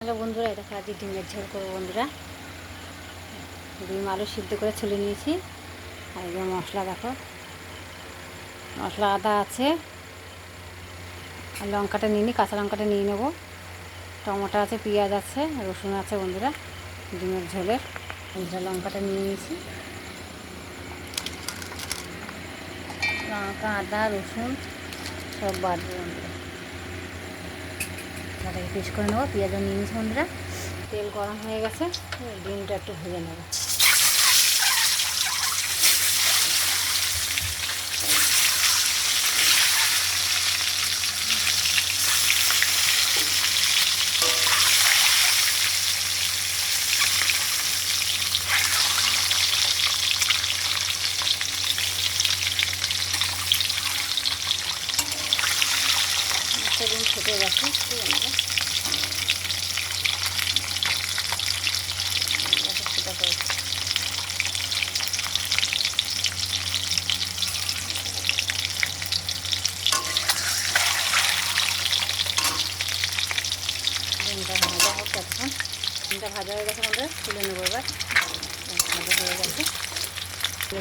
Hello বন্ধুরা, এটা আজকে ডিমের ঝোল করবো বন্ধুরা। ডিম আলু সিদ্ধ করে ছুলে নিয়েছি। আর এই মশলা দেখো, মশলা আদা আছে, আর লঙ্কাটা নিয়ে নিই, কাঁচা লঙ্কাটা নিয়ে নেবো, টমেটো আছে, পেঁয়াজ আছে, রসুন আছে বন্ধুরা। ডিমের ঝোলের বন্ধুরা লঙ্কাটা নিয়ে নিয়েছি, লঙ্কা আদা রসুন সব বাটবো বন্ধুরা। তাদেরকে পিস করে নেবো, পেঁয়াজও নিয়ে নিয়েছি বন্ধুরা। তেল গরম হয়ে গেছে, ডিমটা একটু ভেজে নেবো। একটা ডিম ফুটে গেছে, ডিমটা ভাজা হোক তখন। ডিমটা ভাজা হয়ে গেছে বন্ধুরা, তুলে নেবো এবার। ভাজা হয়ে গেছে,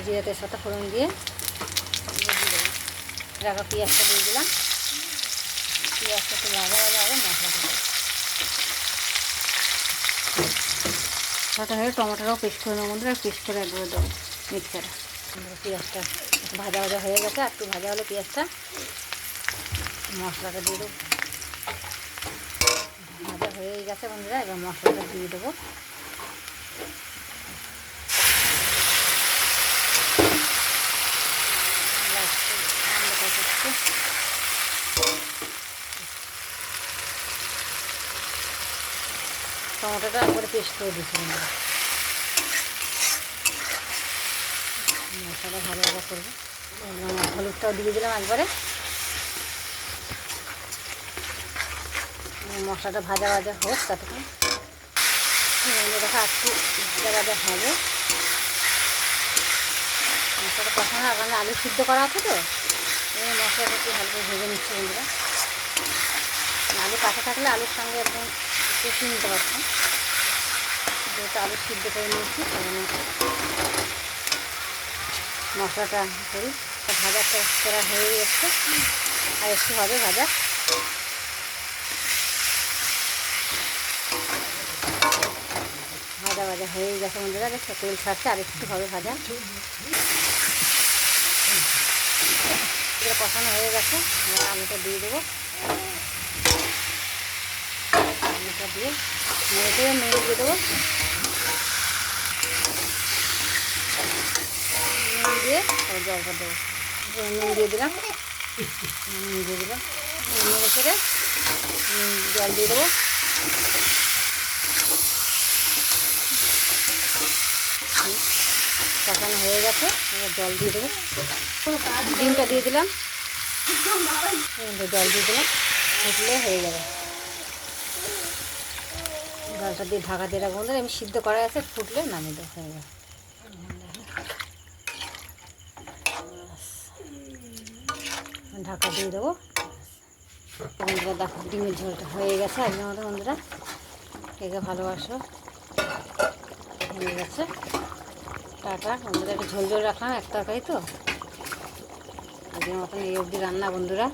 জিরে তেজপাতা ফোড়ন দিয়ে দেবো। রাখা পেঁয়াজটা দিয়ে দিলাম, পেঁয়াজটা একটু ভাজা ভাজা হবে, মশলাটা দেবো। মশলাটা হয়ে টমেটোটাও পেস্ট করে নেবো বন্ধুরা, পেস্ট করে একবারে দেবো মিক্সারে। পেঁয়াজটা ভাজা ভাজা হয়ে গেছে, একটু ভাজা হলে পেঁয়াজটা মশলাটা দিয়ে দেবো। ভাজা হয়ে গেছে বন্ধুরা, এবার মশলাটা দিয়ে দেবো। টমেটোটা একবারে পেস্ট করে দিচ্ছি বন্ধুরা। মশলাটা ভালো ভালো করবো, হলুদটাও দিয়ে দিলাম একবারে। মশলাটা ভাজা ভাজা হোক ততক্ষণ। দেখা একটু ভাজা ভাজা হবে, মশলাটা কষানো। ওখানে আলু সিদ্ধ করা আছে তো, এই মশলাটা একটু ভালো করে ভেজে নিচ্ছি বন্ধুরা। আলু কাঁচা থাকলে আলুর সঙ্গে একদম কষিয়ে নিতে পারতাম, যেহেতু আলু সিদ্ধ করে নিয়েছি সেখানে মশলাটা করি। ভাজাটা করা হয়ে যাচ্ছে, আর একটু হবে ভাজা। ভাজা ভাজা হয়ে গেছে বন্ধুরা, দেখো তেল ছাড়ছে, আর একটু হবে ভাজা। এটা কষানো হয়ে গেছে, আলুটা দিয়ে দেবো। আলুটা দিয়ে নেড়ে দিয়ে দেবো, নুন দিয়ে জলটা দেবো। নুন দিয়ে দিলাম, নেড়ে ছেড়ে জল দিয়ে দেবো। কষানো হয়ে গেছে, এবার জল দিয়ে দেবো। ডিমটা দিয়ে দিলাম, জল দিয়ে দিলাম, ফুটলে হয়ে যাবে। জলটা দিয়ে ঢাকা দিয়ে রাখবো বন্ধুরা। আমি সিদ্ধ করা আছে, ফুটলে নামিয়ে দেবো, হয়ে যাবে। ঢাকা দিয়ে দেবো বন্ধুরা। দেখো ডিমের ঝোলটা হয়ে গেছে আজকের মতো বন্ধুরা। একে ভালোবাসো, হয়ে গেছে। টাটা বন্ধুরা, একটু ঝোল ঝোল রাখলাম, এক তরকারি তো। আজকের মতন এই অবধি রান্না বন্ধুরা।